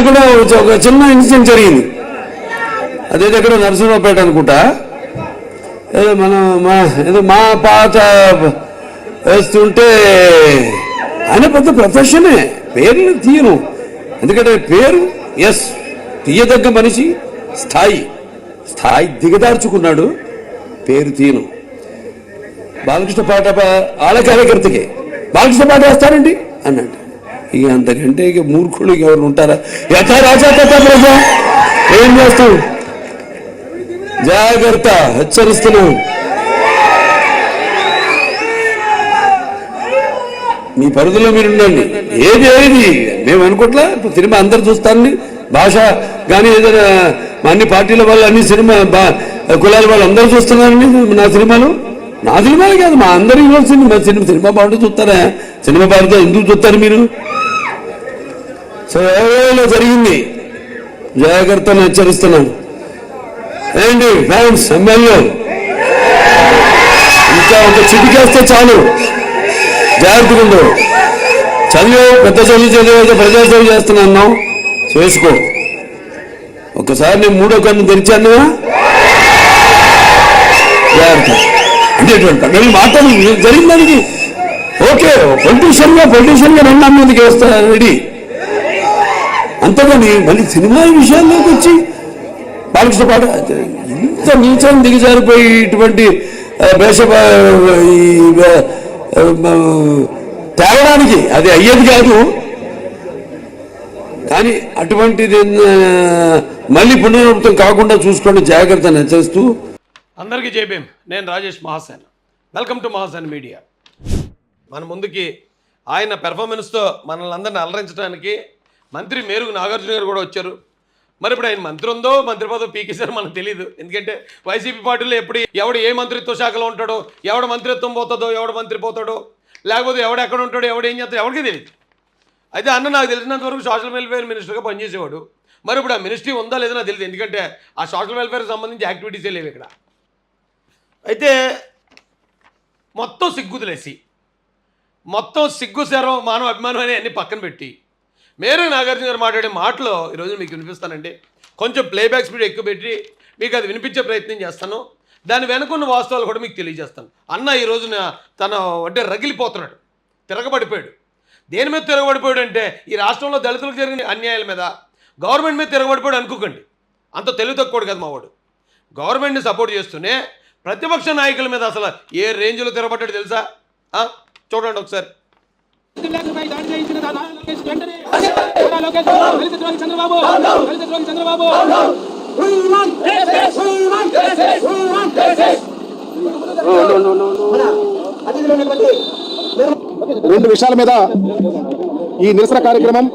కూడా ఒక చిన్న ఇన్సిడెంట్ జరిగింది. అదే దగ్గర నరసింహపేట అనుకుంటా, ఏదో ఏదో మా పాత వేస్తుంటే ఆయన పెద్ద ప్రొఫెషనే, పేరుని తీయను. ఎందుకంటే పేరు ఎస్ తీయదగ్గ మనిషి, స్థాయి దిగదార్చుకున్నాడు, పేరు తీయను. బాలకృష్ణ పాట ఆళ్ళ కార్యకర్తకే బాలకృష్ణ పాట వేస్తారండి అన్నట్టు. ఇక అంతకంటే ఇక మూర్ఖులు ఎవరు ఉంటారా? యథా రాజా కథా ప్రజా, ఏం చేస్తాం? జాగ్రత్త, హెచ్చరిస్తున్నాం. మీ పరిధిలో మీరు ఉండండి. ఏది మేము అనుకోట్లా. ఇప్పుడు సినిమా అందరు చూస్తారని, భాష కానీ ఏదైనా అన్ని పార్టీల వాళ్ళు, అన్ని సినిమా కులాల వాళ్ళు అందరూ చూస్తున్నారని నా సినిమాలు కాదు, మా అందరి సినిమా బాగుంటే చూస్తారా? సినిమా బాగుంటే ఎందుకు చూస్తారు మీరు? సో ఏదో జరిగింది, జాగ్రత్తను హెచ్చరిస్తున్నాను. ఏంటి ఫ్యాన్స్, ఎమ్మెల్యే ఇంకా ఒక చిటికేస్తే చాలు, జాగ్రత్తగా ఉండు. పెద్ద చదివి ప్రజాసేవ చేస్తున్నాను, చేసుకో. ఒకసారి నేను మూడో కన్ను తెరిచాను, జాగ్రత్త. అంటే మాట్లాడి జరిగిన దానికి ఓకే, పొలిటీషియన్గా 2 మందికి వేస్తా రెడీ. అంతేగాని మళ్ళీ సినిమా విషయాల్లోకి వచ్చి బాలకృష్ణ పాట ఇంత నీచం దిగజారిపోయి ఇటువంటి తేవడానికి అది అయ్యేది కాదు. కానీ అటువంటిది మళ్ళీ పునరావృతం కాకుండా చూసుకోండి, జాగ్రత్తను హెచ్చరిస్తూ. అందరికీ జైభీం. నేను Rajesh Mahasen. Welcome to Mahasen media. మన ముందుకి ఆయన పెర్ఫార్మెన్స్తో మనల్ని అందరినీ అలరించడానికి మంత్రి మేరుగు నాగార్జున గారు కూడా వచ్చారు. మరి ఇప్పుడు ఆయన మంత్రి ఉందో మంత్రి పదవి పీకేశారో మనకు తెలియదు. ఎందుకంటే వైసీపీ పార్టీలో ఎవడు ఏ మంత్రిత్వ శాఖలో ఉంటాడో, ఎవడు మంత్రిత్వం పోతుందో, ఎవడు మంత్రి పోతాడో, లేకపోతే ఎవడు ఎక్కడ ఉంటాడో, ఎవడు ఏం చేస్తాడో ఎవరికీ తెలియదు. అయితే అన్న నాకు తెలిసినంత వరకు సోషల్ వెల్ఫేర్ మినిస్టర్గా పనిచేసేవాడు. మరి ఇప్పుడు ఆ మినిస్ట్రీ ఉందా లేదో నాకు తెలియదు, ఎందుకంటే ఆ సోషల్ వెల్ఫేర్కి సంబంధించి యాక్టివిటీసే లేవు ఇక్కడ. అయితే మొత్తం సిగ్గుదిలేసి, మొత్తం సిగ్గు శరం మానవ అభిమానం అని అన్ని పక్కన పెట్టి మేరు నాగార్జున గారు మాట్లాడే మాటలు ఈరోజు మీకు వినిపిస్తానండి. కొంచెం ప్లేబ్యాక్ స్పీడ్ ఎక్కువ పెట్టి మీకు అది వినిపించే ప్రయత్నం చేస్తాను. దాని వెనుకున్న వాస్తవాలు కూడా మీకు తెలియజేస్తాను. అన్న ఈ రోజున తన అంటే రగిలిపోతున్నాడు, తిరగబడిపోయాడు. దేని మీద తిరగబడిపోయాడు అంటే ఈ రాష్ట్రంలో దళితులకు జరిగిన అన్యాయాల మీద, గవర్నమెంట్ మీద తిరగబడిపోయాడు అనుకోకండి. అంత తెలివి తక్కువడు కదా మావాడు. గవర్నమెంట్ని సపోర్ట్ చేస్తూనే ప్రతిపక్ష నాయకుల మీద అసలు ఏ రేంజ్లో తిరగబడ్డాడు తెలుసా? చూడండి ఒకసారి. రెండు విషయాల మీద ఈ నిరసన కార్యక్రమం,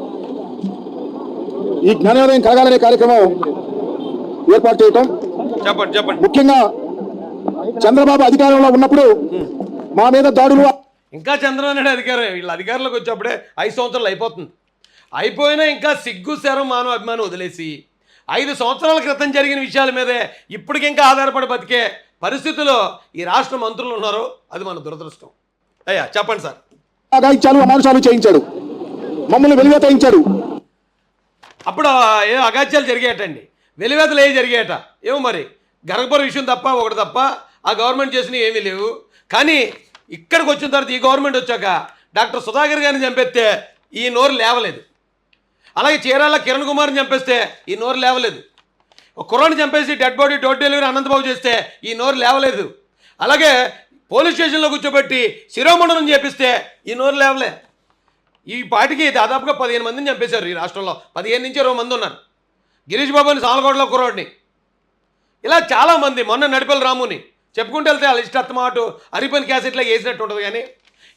ఈ జ్ఞానోదయం కలగాలనే కార్యక్రమం ఏర్పాటు చేయటం. చెప్పండి. ముఖ్యంగా చంద్రబాబు అధికారంలో ఉన్నప్పుడు మా మీద దాడులు, ఇంకా చంద్రబాబు నాయుడు అధికారం, వీళ్ళ అధికారంలోకి వచ్చేప్పుడే 5 సంవత్సరాలు అయిపోతుంది. అయిపోయినా ఇంకా సిగ్గు శరం మానవ అభిమానం వదిలేసి 5 సంవత్సరాల క్రితం జరిగిన విషయాల మీదే ఇప్పటికింకా ఆధారపడి బతికే పరిస్థితుల్లో ఈ రాష్ట్ర మంత్రులు ఉన్నారు. అది మన దురదృష్టం. అయ్యా చెప్పండి సార్. అగాయిత్యాలు, అమానుషాలు చేయించాడు, మమ్మల్ని వెలివేయించాడు. అప్పుడు ఏ అగాత్యాలు జరిగాయటండి, వెలివేతలు ఏ జరిగాయట ఏమో మరి. గర్భపుర విషయం తప్ప ఒకటి తప్ప ఆ గవర్నమెంట్ చేసినవి ఏమీ లేవు. కానీ ఇక్కడికి వచ్చిన తర్వాత ఈ గవర్నమెంట్ వచ్చాక డాక్టర్ సుధాకర్ గారిని చంపేస్తే ఈ నోరు లేవలేదు. అలాగే చీరాల కిరణ్ కుమార్ని చంపేస్తే ఈ నోరు లేవలేదు. ఒక కుర్రాన్ని చంపేసి dead body door delivery Anantha Babu చేస్తే ఈ నోరు లేవలేదు. అలాగే పోలీస్ స్టేషన్లో కూర్చోబెట్టి శిరోమండనం చేపిస్తే ఈ నోరు లేవలే. ఈ పార్టీకి దాదాపుగా 15 మందిని చంపేశారు ఈ రాష్ట్రంలో. 15 నుంచి 20 మంది ఉన్నారు. గిరీష్ బాబుని సాలగోడలో కుర్రాడిని, ఇలా చాలామంది, మొన్న నడిపల్లి రాముని చెప్పుకుంటూ వెళ్తే వాళ్ళ ఇష్టమాటు అరిపని క్యాసెట్లో వేసినట్టు ఉంటుంది. కానీ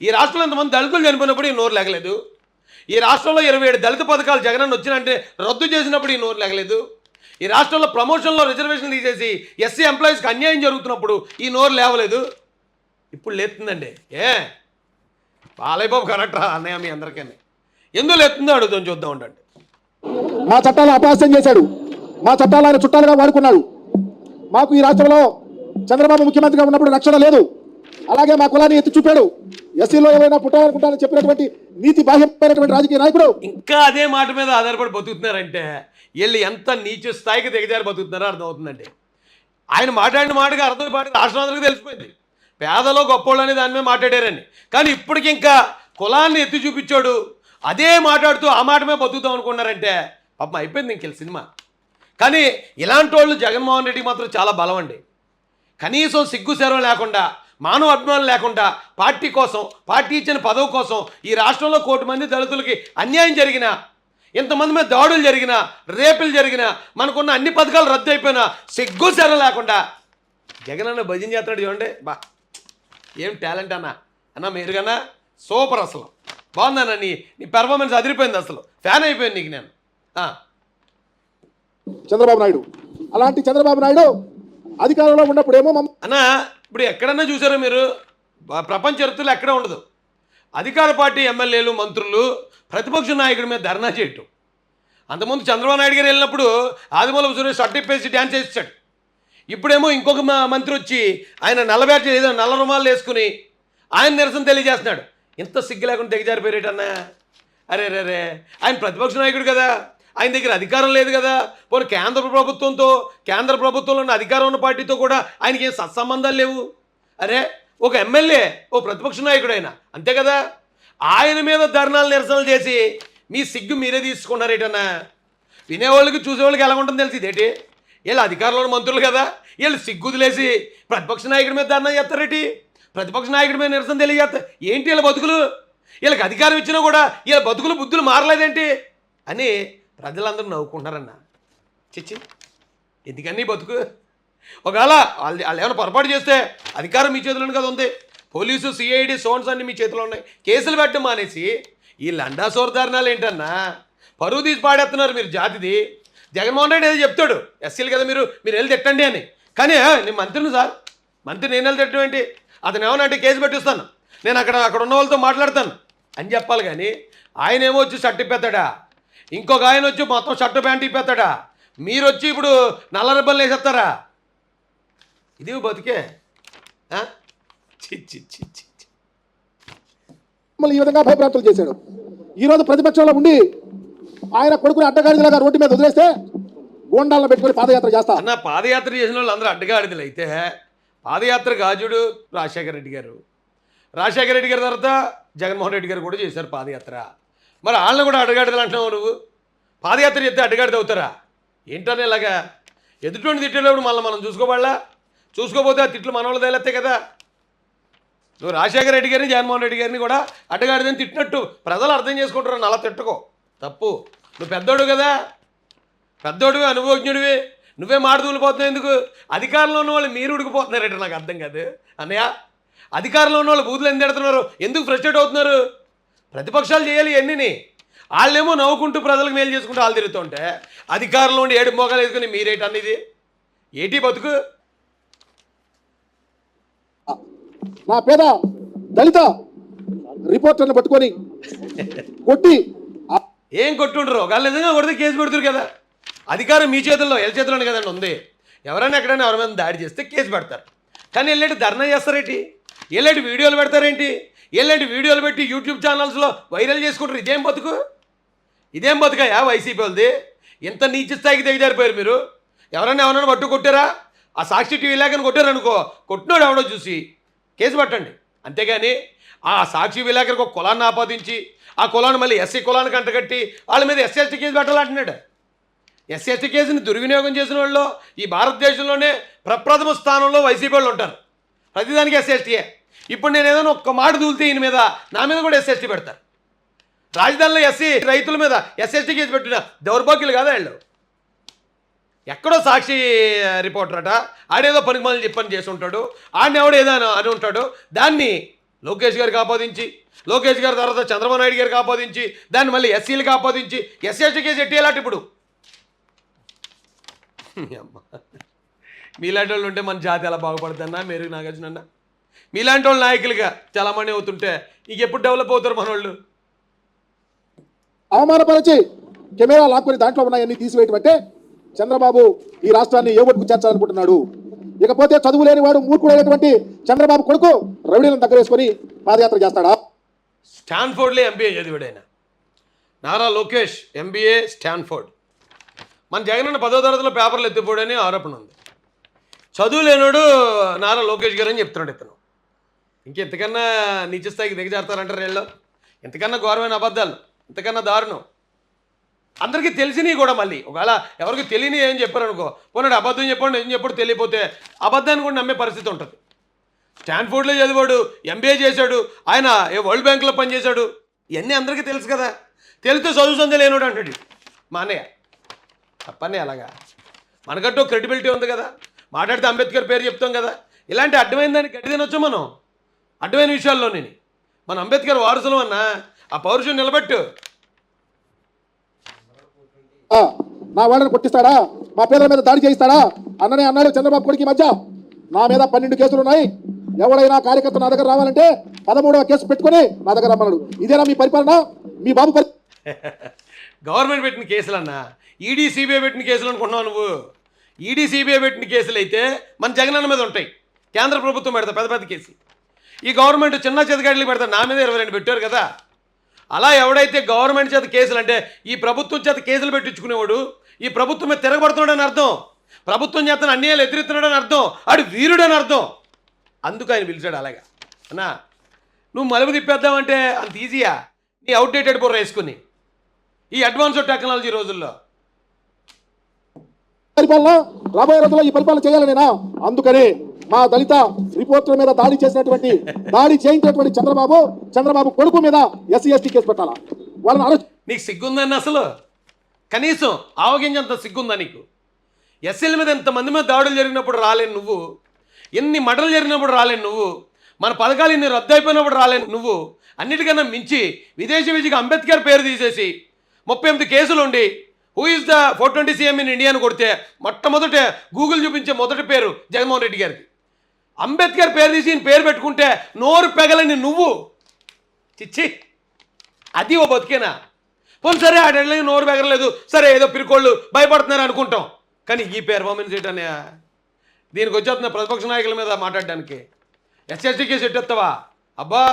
ఈ రాష్ట్రంలో ఎంతమంది దళితులు చనిపోయినప్పుడు ఈ నోరు లేగలేదు. ఈ రాష్ట్రంలో 27 దళిత పథకాలు జగనన్న వచ్చినంటే రద్దు చేసినప్పుడు ఈ నోరు లేగలేదు. ఈ రాష్ట్రంలో ప్రమోషన్లో రిజర్వేషన్ తీసేసి ఎస్సీ ఎంప్లాయీస్కి అన్యాయం జరుగుతున్నప్పుడు ఈ నోరు లేవలేదు. ఇప్పుడు లేతుందండి. బాలయ్య బాబు కరెక్టరా అన్నయ్య మీ అందరికీ? ఎందుకు లేతుందో అడుగుతాం, చూద్దాం ఉండండి. మా చట్టాలను అపహాస్యం చేశాడు, మా చట్టాలు ఆయన చుట్టాలుగా వాడుకున్నాడు. మాకు ఈ రాష్ట్రంలో చంద్రబాబు ముఖ్యమంత్రిగా ఉన్నప్పుడు రక్షణ లేదు. అలాగే మా కులాన్ని ఎత్తి చూపాడు. ఎస్సీలో ఏమైనా పుట్టాలనుకుంటానని చెప్పినటువంటి నీతి బాహ్యమైనటువంటి రాజకీయ నాయకుడు ఇంకా అదే మాట మీద ఆధారపడి బతుకుతున్నారంటే వీళ్ళు ఎంత నీచ స్థాయికి దిగజారి బతుకుతున్నారో అర్థమవుతుందండి. ఆయన మాట్లాడిన మాటగా అర్థమైపోయి రాష్ట్రానికి తెలిసిపోయింది పేదలో గొప్పోళ్ళు అనే దాని మీద మాట్లాడారని. కానీ ఇప్పటికి ఇంకా కులాన్ని ఎత్తి చూపించాడు అదే మాట్లాడుతూ ఆ మాట మీద బతుకుతాం అనుకున్నారంటే పాపం అయిపోయింది ఇంక సినిమా. కానీ ఇలాంటి వాళ్ళు జగన్మోహన్ రెడ్డి మాత్రం చాలా బలం అండి. కనీసం సిగ్గు శరం లేకుండా మానవ అభిమానం లేకుండా పార్టీ కోసం పార్టీ ఇచ్చిన పదవి కోసం ఈ రాష్ట్రంలో 1 కోటి మంది దళితులకి అన్యాయం జరిగినా ఇంతమంది మీద దాడులు జరిగినా రేపులు జరిగినా మనకున్న అన్ని పథకాలు రద్దు అయిపోయినా సిగ్గు శరం లేకుండా జగన్ అన్న భజన చేస్తాడు చూడండి. బా ఏం టాలెంట్ అన్న మీరు కన్నా సూపర్ అసలు బాగుందన్న నీ పెర్ఫార్మెన్స్ అదిరిపోయింది అసలు ఫ్యాన్ అయిపోయింది నీకు నేను. చంద్రబాబు నాయుడు అలాంటి చంద్రబాబు నాయుడు అధికారంలో ఉన్నప్పుడేమో అన్న ఇప్పుడు ఎక్కడన్నా చూసారో మీరు ప్రపంచ చరిత్రలో ఎక్కడ ఉండదు అధికార పార్టీ ఎమ్మెల్యేలు మంత్రులు ప్రతిపక్ష నాయకుడి మీద ధర్నా చేయటం. అంతకుముందు చంద్రబాబు నాయుడు గారు వెళ్ళినప్పుడు ఆదిమూలపు సురేష్ షర్ట్ డ్యాన్స్ చేసాడు. ఇప్పుడేమో ఇంకొక మంత్రి వచ్చి ఆయన నల్లబ్యాట్ ఏదో నల్ల రుమాలు వేసుకుని ఆయన నిరసన తెలియజేస్తున్నాడు. ఇంత సిగ్గు లేకుండా దిగజారిపోయేటన్నా. అరే రే ఆయన ప్రతిపక్ష నాయకుడు కదా, ఆయన దగ్గర అధికారం లేదు కదా. పోనీ కేంద్ర ప్రభుత్వంలో ఉన్న అధికారం ఉన్న పార్టీతో కూడా ఆయనకి ఏం సత్సంబంధాలు లేవు. అరే ఒక ఎమ్మెల్యే ఓ ప్రతిపక్ష నాయకుడు ఆయన అంతే కదా. ఆయన మీద ధర్నాలు నిరసనలు చేసి మీ సిగ్గు మీరే తీసుకున్నారేటన్నా. వినేవాళ్ళకి చూసేవాళ్ళకి ఎలా ఉంటుందో తెలిసి ఇదేంటి వీళ్ళు అధికారంలో మంత్రులు కదా వీళ్ళు సిగ్గుదిలేసి ప్రతిపక్ష నాయకుడి మీద ధర్నా చేస్తారేటి, ప్రతిపక్ష నాయకుడి మీద నిరసన తెలియజేస్తారు ఏంటి వీళ్ళ బతుకులు. వీళ్ళకి అధికారం ఇచ్చినా కూడా వీళ్ళ బతుకులు బుద్ధులు మారలేదేంటి అని ప్రజలందరూ నవ్వుకుంటున్నారన్న. చిచ్చి ఎందుకన్నీ బతుకు. ఒకవేళ వాళ్ళు ఏమైనా పొరపాటు చేస్తే అధికారం మీ చేతిలోనే కదా ఉంది. పోలీసు సిఐడి సోన్స్ అన్నీ మీ చేతిలో ఉన్నాయి. కేసులు పెట్టడం మానేసి ఈ లండాసోర్ ధారణాలు ఏంటన్నా పరువు తీసి పాడేస్తున్నారు మీరు జాతిది. జగన్మోహన్ రెడ్డి ఏదో చెప్తాడు ఎస్సీలు కదా మీరు వెళ్ళి తిట్టండి అని. కానీ నేను మంత్రిని సార్ మంత్రి నేను వెళ్ళి తిట్టడం ఏంటి, అతను ఏమన్నా అంటే కేసు పెట్టిస్తాను నేను అక్కడ ఉన్న వాళ్ళతో మాట్లాడతాను అని చెప్పాలి. కానీ ఆయన ఏమో వచ్చి షర్ట్ ఇప్పేస్తాడా, ఇంకొక ఆయన వచ్చి మొత్తం షర్ట్ ప్యాంట్ ఇప్పేస్తాడా, మీరు వచ్చి ఇప్పుడు నల్ల రిబ్బన్లు వేసేస్తారా. ఇది బతికే ఈ విధంగా భయప్రాంతులు చేశాడు. ఈరోజు ప్రతిపక్షంలో ఉండి ఆయన కొడుకుని అడ్డగాడిదలాగా రోడ్డు మీద వదిలేస్తే గోండాలను పెట్టుకుని పాదయాత్ర చేస్తా అన్న. పాదయాత్ర చేసిన వాళ్ళు అందరూ అడ్డగాడిదలు అయితే పాదయాత్ర గాజుడు రాజశేఖర రెడ్డి గారు తర్వాత జగన్మోహన్ రెడ్డి గారు కూడా చేశారు పాదయాత్ర. మరి వాళ్ళని కూడా అడ్డగాడిదలు అంటున్నావు నువ్వు. పాదయాత్ర చేస్తే అడ్డగాడిద అవుతారా ఏంటనే ఇలాగా ఎదుటి తిట్టేటప్పుడు మళ్ళీ మనం చూసుకోపోతే ఆ తిట్లు మన వాళ్ళు తేలేస్తాయి కదా. నువ్వు రాజశేఖర రెడ్డి గారిని జగన్మోహన్ రెడ్డి గారిని కూడా అడ్డగాడిదని తిట్టినట్టు ప్రజలు అర్థం చేసుకుంటారు. అలా తిట్టుకో తప్పు. నువ్వు పెద్దోడు కదా, పెద్దోడివి అనుభవజ్ఞుడివి, నువ్వే మాట తూలిపోతున్నావు ఎందుకు. అధికారంలో ఉన్న వాళ్ళు మీరు ఉడికిపోతున్నారంటే నాకు అర్థం కాదు అన్నయ్య. అధికారంలో ఉన్న వాళ్ళు బూతులు ఎందుకు ఎడుతున్నారు, ఎందుకు ఫ్రస్ట్రేట్ అవుతున్నారు. ప్రతిపక్షాలు చేయాలి ఎన్నిని. వాళ్ళేమో నవ్వుకుంటూ ప్రజలకు మేలు చేసుకుంటూ వాళ్ళు తిరుగుతుంటే అధికారంలో ఉండి 7 మోకాలు వేసుకుని మీరేటన్నది ఏటి బతుకు. నా పేద దళిత రిపోర్టర్ని పట్టుకొని కొట్టి ఏం కొట్టుండ్రు వాళ్ళు నిజంగా కొడితే కేసు పెడుతురు కదా. అధికారం మీ చేతుల్లో ఎల్ చేతుల్లోనే కదండి ఉంది. ఎవరైనా ఎక్కడైనా ఎవరి మీద దాడి చేస్తే కేసు పెడతారు. కానీ వెళ్ళేటి ధర్నా చేస్తారేంటి, వెళ్ళేటి వీడియోలు పెడతారేంటి, వెళ్ళేటి వీడియోలు పెట్టి యూట్యూబ్ ఛానల్స్లో వైరల్ చేసుకుంటారు. ఇదేం బతుకయా వైసీపీ వాళ్ళది. ఇంత నీచ స్థాయికి దిగజారిపోయారు మీరు. ఎవరైనా పట్టు కొట్టారా, ఆ సాక్షి టీవీ లేకని కొట్టారనుకో కొట్టినోడు ఎవడో చూసి కేసు పెట్టండి. అంతేగాని ఆ సాక్షి విలేకరికి ఒక కులాన్ని ఆపాదించి ఆ కులాన్ని మళ్ళీ ఎస్సీ కులానికి అంటగట్టి వాళ్ళ మీద ఎస్సీ ఎస్టీ కేసు పెట్టాలంటున్నాడు. ఎస్సీ ఎస్టీ కేసుని దుర్వినియోగం చేసిన వాళ్ళు ఈ భారతదేశంలోనే ప్రప్రథమ స్థానంలో వైసీపీ వాళ్ళు ఉంటారు. ప్రతిదానికి ఎస్సీ ఎస్టీయే. ఇప్పుడు నేను ఏదైనా ఒక్క మాట దూలితే ఈయన మీద నా మీద కూడా ఎస్సీ ఎస్టీ పెడతారు. రాజధానిలో ఎస్సీ రైతుల మీద ఎస్సీ ఎస్టీ కేసు పెట్టిన దౌర్భాగ్యులు కాదా వీళ్ళు. ఎక్కడో సాక్షి రిపోర్టర్ అట ఆడేదో పనికి మళ్ళీ చెప్పని చేసి ఉంటాడు, ఆడిని ఎవడో ఏదో అని ఉంటాడు. దాన్ని లోకేష్ గారికి ఆపాదించి, లోకేష్ గారి తర్వాత చంద్రబాబు నాయుడు గారికి ఆపాదించి, దాన్ని మళ్ళీ ఎస్సీలకు ఆపాదించి ఎస్సీ ఎస్టీ కేసు ఎట్టేయాలట. ఇప్పుడు మీలాంటి వాళ్ళు ఉంటే మన జాతి ఎలా బాగుపడుతుందన్నా మీరు నాగార్జున. మీలాంటి వాళ్ళు నాయకులుగా చాలామంది అవుతుంటే ఇక ఎప్పుడు డెవలప్ అవుతారు మన వాళ్ళు. అవమానపరిచి కెమెరా లాక్కొని దాంట్లో ఉన్నాయన్నీ తీసివేయటం అంటే చంద్రబాబు ఈ రాష్ట్రాన్ని ఏ ఒట్టుకు చేర్చాలనుకుంటున్నాడు. ఇకపోతే చదువు లేని వాడు మూర్ఖుడైనటువంటి చంద్రబాబు కొడుకు రవిడీలను దగ్గర వేసుకొని పాదయాత్ర చేస్తాడా? స్టాన్ఫోర్డ్లో ఎంబీఏ చదివాడు ఆయన. Nara Lokesh MBA Stanford. మన జగనన్న 10వ తరగతిలో పేపర్లు ఎత్తిపోడని ఆరోపణ ఉంది. చదువు లేనోడు నారా లోకేష్ గారు అని చెప్తున్నాడు ఇతను. ఇంకెంతకన్నా నీచ స్థాయికి దిగజారుతారంటారు వీళ్ళు. ఇంతకన్నా ఘోరమైన అబద్ధాలు, ఇంతకన్నా దారుణం. అందరికీ తెలిసినవి కూడా మళ్ళీ ఒకవేళ ఎవరికి తెలియని ఏం చెప్పారు అనుకో, పోనాడు అబద్ధం చెప్పండి ఏం చెప్పాడు తెలియపోతే అబద్ధాన్ని కూడా నమ్మే పరిస్థితి ఉంటుంది. స్టాన్ఫోర్డ్లో చదివాడు, ఎంబీఏ చేశాడు, ఆయన వరల్డ్ బ్యాంక్లో పనిచేశాడు. ఇవన్నీ అందరికీ తెలుసు కదా. తెలిస్తే చదువు సంధ్య లేనోడు అంటాడు మా అన్నయ్య. తప్పనే అలాగా మనకంటూ క్రెడిబిలిటీ ఉంది కదా. మాట్లాడితే అంబేద్కర్ పేరు చెప్తాం కదా. ఇలాంటి అడ్డమైన దాన్ని గట్టి తినొచ్చు మనం. అడ్డమైన విషయాల్లో నేను మన అంబేద్కర్ వారసులం అన్నా ఆ పౌరుషం నిలబెట్టు. నా వాళ్ళని కొట్టిస్తాడా? మా పేదల మీద దాడి చేయిస్తాడా? అన్ననే అన్నాడు చంద్రబాబు కొడుకు. మధ్య నా మీద 12 కేసులు ఉన్నాయి. ఎవడైనా కార్యకర్త నా దగ్గర రావాలంటే 13వ కేసు పెట్టుకొని నా దగ్గర రమ్మన్నాడు. ఇదేనా మీ పరిపాలన? మీ బాబు గవర్నమెంట్ పెట్టిన కేసులు అన్నా, ఈడీ సిబిఐ పెట్టిన కేసులు అనుకుంటున్నావు నువ్వు. ఈడీ సిబిఐ పెట్టిన కేసులు అయితే మన జగనన్న మీద ఉంటాయి. కేంద్ర ప్రభుత్వం పెడతా పెద్ద పెద్ద కేసులు. ఈ గవర్నమెంట్ చిన్న చేతగాడికి పెడతా. నా మీద 22 పెట్టారు కదా. అలా ఎవడైతే గవర్నమెంట్ చేత కేసులు అంటే ఈ ప్రభుత్వం చేత కేసులు పెట్టించుకునేవాడు ఈ ప్రభుత్వం మీద తిరగబడుతున్నాడని అర్థం. ప్రభుత్వం చేత అన్యాయాలు ఎదురెత్తున్నాడని అర్థం. ఆడు వీరుడని అర్థం. అందుకు ఆయన పిలిచాడు. అలాగా అన్నా నువ్వు మలుపు తిప్పేద్దామంటే అంత ఈజీయా? నీ అవుట్డేటెడ్ బుర్ర వేసుకుని ఈ అడ్వాన్స్డ్ టెక్నాలజీ రోజుల్లో పరిపాలన రాబోయే రోజుల్లో ఈ పరిపాలన చేయాలనేనా? అందుకని మా దళిత రిపోర్టర్ల మీద దాడి చేయించినటువంటి చంద్రబాబు కొడుకు మీద SC ST కేసు పెట్టాలా? వాళ్ళని అరెస్ట్. నీకు సిగ్గుందని అసలు కనీసం ఆవగించేంత సిగ్గుందా నీకు? ఎస్సీల మీద ఎంతమంది మీద దాడులు జరిగినప్పుడు రాలేను నువ్వు, ఎన్ని మటలు జరిగినప్పుడు రాలేను నువ్వు, మన పథకాలు ఇన్ని రద్దు అయిపోయినప్పుడు రాలేను నువ్వు. అన్నిటికన్నా మించి విదేశీ విజయకి అంబేద్కర్ పేరు తీసేసి 38 కేసులు ఉండి who is the 420 CM in India అని కొడితే మొట్టమొదట గూగుల్ చూపించే మొదటి పేరు జగన్మోహన్ రెడ్డి గారికి. అంబేద్కర్ పేరు తీసి పేరు పెట్టుకుంటే నోరు పెగలని నువ్వు. చిచ్చి, అది ఓ బతికేనా? పోనీ సరే ఆడలేదు నోరు పెగలలేదు, సరే ఏదో పిరికోళ్ళు భయపడుతున్నారు అనుకుంటాం. కానీ ఈ పెర్ఫార్మెన్స్ ఏంటనే దీనికి వచ్చేస్తున్న ప్రతిపక్ష నాయకుల మీద మాట్లాడడానికి SC ST కేసు ఎట్టేస్తావా? అబ్బా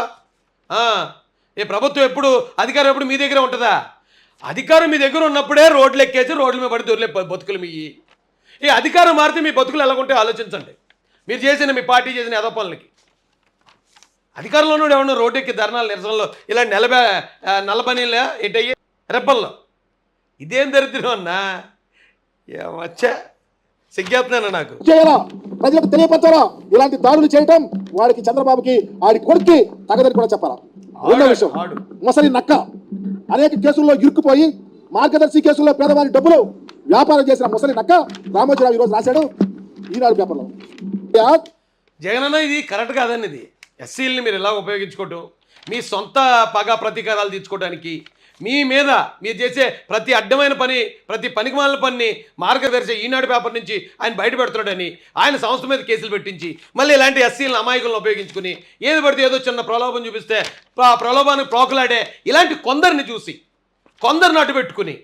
ఈ ప్రభుత్వం ఎప్పుడు అధికారం ఎప్పుడు మీ దగ్గర ఉంటుందా? అధికారం మీ దగ్గర ఉన్నప్పుడే రోడ్లు ఎక్కేసి రోడ్ల మీద పడి దొరిలే బతుకులు మీ. ఈ అధికారం మారితే మీ బతుకులు ఎలాగుంటే ఆలోచించండి. మీరు చేసిన మీ పార్టీ చేసిన ఏదో పనులకి అధికారంలో నుండి ఏమన్నా రోడ్డు ఎక్కి ధర్నాలు నిరసనలో ఇలా నల్లబనీలా ఎటయ్యి రెప్పల్లో ఇదేం దరిద్రం అన్నా? ఏమచ్చా సిగ్గేస్తున్నాను నాకు. చేయాలా? ప్రజలకు తెలియపరచాలా? ఇలాంటి దాడులు చేయటం వాడికి చంద్రబాబుకి ఆడి కొడుక్కి తగదని కూడా చెప్పాలా? రెండో విషయం, మొసలి నక్క అనేక కేసుల్లో ఇరుక్కుపోయి మార్గదర్శి కేసుల్లో పేదవారి డబ్బులు వ్యాపారం చేసిన మొసలి నక్క రామోజీరావు ఈరోజు రాశాడు ఈనాడు పేపర్లో. జగనన్న ఇది కరెక్ట్ కాదండి. ఇది ఎస్సీలని మీరు ఎలా ఉపయోగించుకోవటం, మీ సొంత పగ ప్రతీకారాలు తీర్చుకోవడానికి, మీ మీద మీరు చేసే ప్రతి అడ్డమైన పని, ప్రతి పనికిమాలిన పని మార్గదర్శి ఈనాడు పేపర్ నుంచి ఆయన బయట పెడుతున్నాడని ఆయన సంస్థ మీద కేసులు పెట్టించి మళ్ళీ ఇలాంటి ఎస్సీలను అమాయకులను ఉపయోగించుకుని ఏది పడితే ఏదో చిన్న ప్రలోభం చూపిస్తే ఆ ప్రలోభానికి ప్రోకులాడే ఇలాంటి కొందరిని చూసి కొందరిని అడ్డు పెట్టుకుని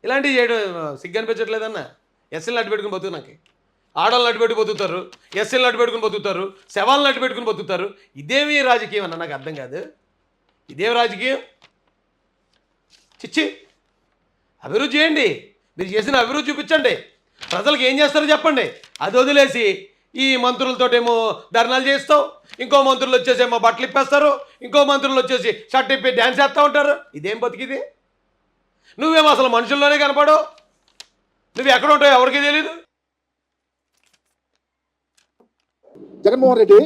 ఇలాంటివి చేయడం సిగ్గు అనిపించట్లేదన్న? ఎస్సీలను అడ్డు పెట్టుకుని బతుకు నాకు ఆడవాళ్ళని అడ్డు పెట్టుకుని బతుకుతారు, ఎస్సీలను అడ్డు పెట్టుకుని బతుకుతారు, శవాలను అడ్డు పెట్టుకుని బతుకుతారు. ఇదేమి రాజకీయం అన్న? నాకు అర్థం కాదు. ఇదేమి రాజకీయం? చిచ్చి, అభివృద్ధి చేయండి. మీరు చేసిన అభివృద్ధి చూపించండి. ప్రజలకు ఏం చేస్తారో చెప్పండి. అది వదిలేసి ఈ మంత్రులతోటేమో ధర్నాలు చేస్తావు, ఇంకో మంత్రులు వచ్చేసేమో బట్టలు ఇప్పేస్తారు, ఇంకో మంత్రులు వచ్చేసి షర్ట్ ఇప్పి డ్యాన్స్ చేస్తూ ఉంటారు. ఇదేం బతికిది? నువ్వేమో అసలు మనుషుల్లోనే కనపడవు. నువ్వు ఎక్కడ ఉంటావు ఎవరికి తెలీదు. జగన్మోహన్ రెడ్డి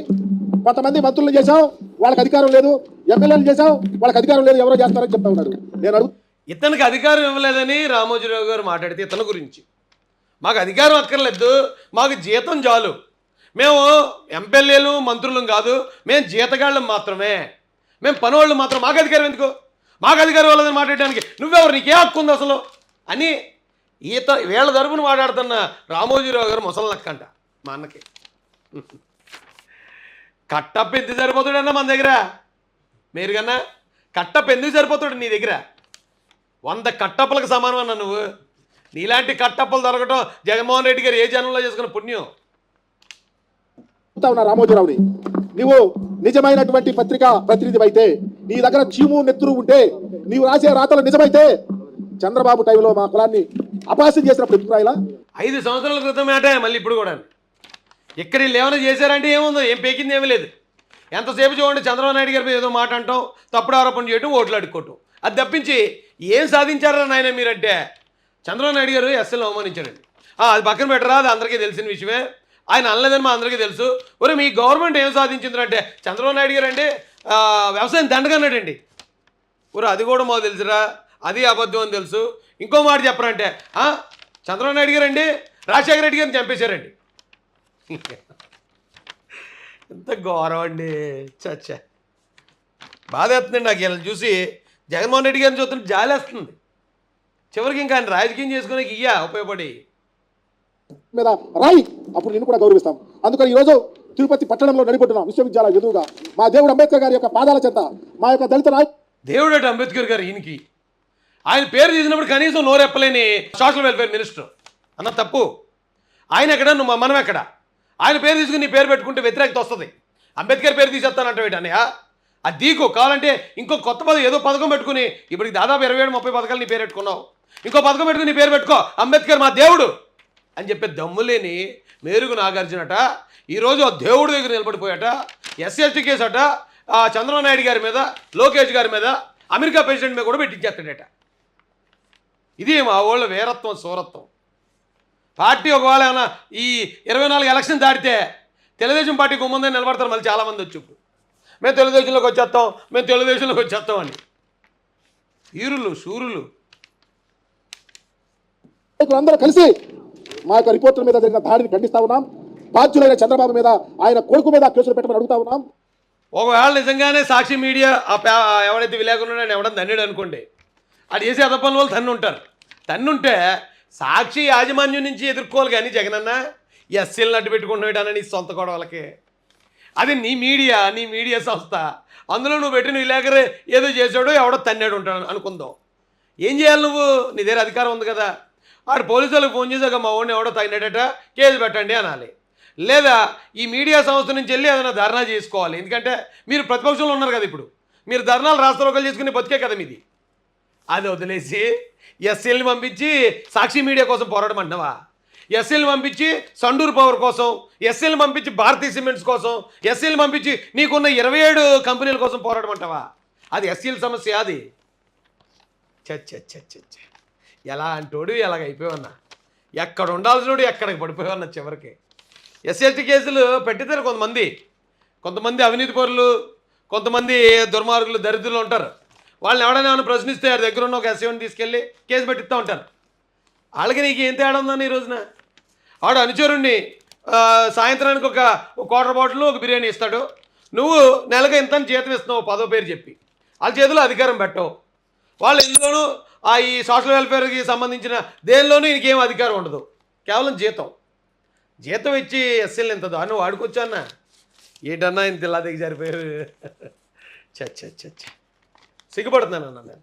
కొంతమంది మంత్రులు చేశావు, వాళ్ళకి అధికారం లేదు, ఎమ్మెల్యేలు చేశావు, వాళ్ళకి అధికారం లేదు, ఎవరో చేస్తారని చెప్తా ఉన్నాడు. నేను అడుగు ఇతనికి అధికారం ఇవ్వలేదని రామోజీరావు గారు మాట్లాడితే ఇతని గురించి మాకు అధికారం అక్కర్లేదు, మాకు జీతం చాలు, మేము ఎమ్మెల్యేలు మంత్రులం కాదు, మేము జీతగాళ్ళం మాత్రమే, మేము పనివాళ్ళు మాత్రం, మాకు అధికారం ఎందుకు, మాకు అధికారం ఇవ్వలేదని మాట్లాడడానికి నువ్వెవరు, నీకే హక్కు ఉంది అసలు అని వీళ్ళ తరపున మాట్లాడుతున్న రామోజీరావు గారు ముసలి నక్కంట మా అన్నకి. కట్టప్ప ఎందుకు సరిపోతాడన్నా మన దగ్గర? మీరు కన్నా కట్టప్ప ఎందుకు సరిపోతాడు నీ దగ్గర? 100 కట్టప్పలకు సమానం అన్నా నువ్వు. నీలాంటి కట్టప్పలు దొరకటం జగన్మోహన్ రెడ్డి గారు ఏ జనంలో చేసుకున్న పుణ్యం. రామోజీరావుని నువ్వు నిజమైనటువంటి పత్రికా ప్రతినిధి అయితే, నీ దగ్గర చీము నెత్తురు ఉంటే, నీవు రాసే రాతలు నిజమైతే, చంద్రబాబు టైంలో మా కులాన్ని అపాస్యం చేసినప్పుడు ఎందుకు రాయలా? 5 సంవత్సరాల క్రితం మాట మళ్ళీ ఇప్పుడు కూడా ఇక్కడ వీళ్ళు ఏమైనా చేశారంటే ఏముందో, ఏం పేకింది ఏమీ లేదు. ఎంతసేపు చూడండి చంద్రబాబు నాయుడు గారి మీద ఏదో మాట అంటాం, తప్పుడు ఆరోపణ చేయటం, ఓట్లు అడుక్కోవటం. అది తప్పించి ఏం సాధించారా నాయన మీరంటే? చంద్రబాబు నాయుడు గారు ఎస్ఎల్ని అవమానించారండి. అది పక్కన పెట్టరా, అది అందరికీ తెలిసిన విషయమే. ఆయన అనలేదని మా అందరికీ తెలుసు. ఒరే మీ గవర్నమెంట్ ఏం సాధించిందంటే చంద్రబాబు నాయుడు గారు అంటే వ్యవసాయం దండగన్నాడండి. ఒరే అది కూడా మాకు తెలుసురా, అది అబద్ధం అని తెలుసు. ఇంకో మాట చెప్పరంటే చంద్రబాబు నాయుడు గారు అండి రాజశేఖర రెడ్డి గారిని చంపేశారండి. ఎంత ఘోరం అండి. చచ్చా బాధ వేస్తుందండి నాకు ఇలా చూసి. జగన్మోహన్ రెడ్డి గారిని చూస్తుంటే జాలేస్తుంది. చివరికి ఇంకా ఆయన రాజకీయం చేసుకునే ఉపయోగపడి మీద రాయి, అప్పుడు నిన్ను కూడా గౌరవిస్తాం. అందుకని ఈరోజు తిరుపతి పట్టణంలో నడిపడుతున్నాం విశ్వవిద్యాలయం ఎదురుగా మా దేవుడు అంబేద్కర్ గారి యొక్క పాదాల చెంత మా యొక్క దళిత దేవుడు అంటే అంబేద్కర్ గారు. ఈయనకి ఆయన పేరు తీసినప్పుడు కనీసం నోరెప్పలేని సోషల్ వెల్ఫేర్ మినిస్టర్ అన్న తప్పు. ఆయన ఎక్కడ, నువ్వు మనం ఎక్కడ? ఆయన పేరు తీసుకుని నీ పేరు పెట్టుకుంటే వ్యతిరేకత వస్తుంది. అంబేద్కర్ పేరు తీసేస్తానంటే ఏంటన్నయ్య? అది దీకు కావాలంటే ఇంకో కొత్త ఏదో పథకం పెట్టుకుని, ఇప్పటికి దాదాపు 27-30 పథకాలు నీ పేరు పెట్టుకున్నావు. ఇంకో పథకం పెట్టుకుని నీ పేరు పెట్టుకో, అంబేద్కర్ మా దేవుడు అని చెప్పే దమ్ములేని మేరుగు నాగార్జునట ఈరోజు ఆ దేవుడి దగ్గర నిలబడిపోయాట. ఎస్సీ కేసు అట చంద్రబాబు నాయుడు గారి మీద, లోకేష్ గారి మీద, అమెరికా ప్రెసిడెంట్ మీద కూడా పెట్టించేస్తాడట. ఇది మా వాళ్ళ వీరత్వం, సూరత్వం. పార్టీ ఒకవేళ ఏమైనా ఈ 24 ఎలక్షన్ దాటితే తెలుగుదేశం పార్టీ గుమ్మందని నిలబడతారు మళ్ళీ చాలామంది వచ్చి. మేము తెలుగుదేశంలోకి వచ్చేస్తాం, మేము తెలుగుదేశంలోకి వచ్చేస్తాం అని. వీరులు శూరులు అందరూ కలిసి మా యొక్క రిపోర్టుల మీద జరిగిన దాడిని ఖండిస్తా ఉన్నాం. బాధ్యులైన చంద్రబాబు మీద, ఆయన కొడుకు మీద కేసులు పెట్టమని అడుగుతా ఉన్నాం. ఒకవేళ నిజంగానే సాక్షి మీడియా ఎవడైతే విలేకరున్నాడో ఎవడని తన్నాడు అనుకోండి, అది చేసే అదపని వాళ్ళు తన్నుంటే సాక్షి యాజమాన్యం నుంచి ఎదుర్కోవాలి. కానీ జగనన్న ఎస్సీలను అడ్డు పెట్టుకుంటున్నాడని నీ సొంత గొడవలకి. అది నీ మీడియా సంస్థ. అందులో నువ్వు పెట్టిన విలేకరు ఏదో చేసాడో ఎవడో తన్నాడు ఉంటాడు అనుకుందాం. ఏం చేయాలి నువ్వు? నీ దగ్గర అధికారం ఉంది కదా. ఆడు పోలీసులకు ఫోన్ చేసాక మా వాడిని ఎవడో తగినట కేసు పెట్టండి అనాలి. లేదా ఈ మీడియా సంస్థ నుంచి వెళ్ళి ఏదైనా ధర్నా చేసుకోవాలి. ఎందుకంటే మీరు ప్రతిపక్షంలో ఉన్నారు కదా. ఇప్పుడు మీరు ధర్నాలు రాస్తారోకలు చేసుకుని బతికే కదా మీది. అది వదిలేసి ఎస్సీల్ని పంపించి సాక్షి మీడియా కోసం పోరాటం అంటున్నావా? ఎస్సీల్ని పంపించి సండూరు పవర్ కోసం, ఎస్సీల్ని పంపించి భారతీయ సిమెంట్స్ కోసం, ఎస్సీల్ని పంపించి నీకున్న 27 కంపెనీల కోసం పోరాటం అంటావా? అది ఎస్సీల సమస్య. అది చచ్చ ఎలా అంటోడు ఎలాగ అయిపోయావన్నా. ఎక్కడ ఉండాల్సినోడు ఎక్కడికి పడిపోయావన్నా. చివరికి ఎస్సీ కేసులు పెట్టితే కొంతమంది అవినీతి పరులు, కొంతమంది దుర్మార్గులు, దరిద్రులు ఉంటారు. వాళ్ళని ఎవడైనా ప్రశ్నిస్తే వారి దగ్గర ఉన్న ఒక ఎస్సీని తీసుకెళ్ళి కేసు పెట్టిస్తూ ఉంటారు. వాళ్ళకి నీకు ఏం తేడా ఉందని ఈ రోజున? వాడు అనుచరుణ్ణి సాయంత్రానికి ఒక క్వార్టర్ బాటిల్ ఒక బిర్యానీ ఇస్తాడు. నువ్వు నెలకు ఇంత జీతం ఇస్తున్నావు 10వ పేరు చెప్పి. వాళ్ళ చేతిలో అధికారం పెట్టవు. వాళ్ళు ఎందులోనూ ఈ సోషల్ వెల్ఫేర్కి సంబంధించిన దేనిలోనూ ఇంకేం అధికారం ఉండదు. కేవలం జీతం ఇచ్చి ఎస్సీలు ఇంత దాన్ని వాడుకోవచ్చు అన్న. ఏంటన్నా ఇంత ఇలా దిగి జరిపోయారు. చచ్చ సిగ్గుపడుతున్నాను అన్న నేను.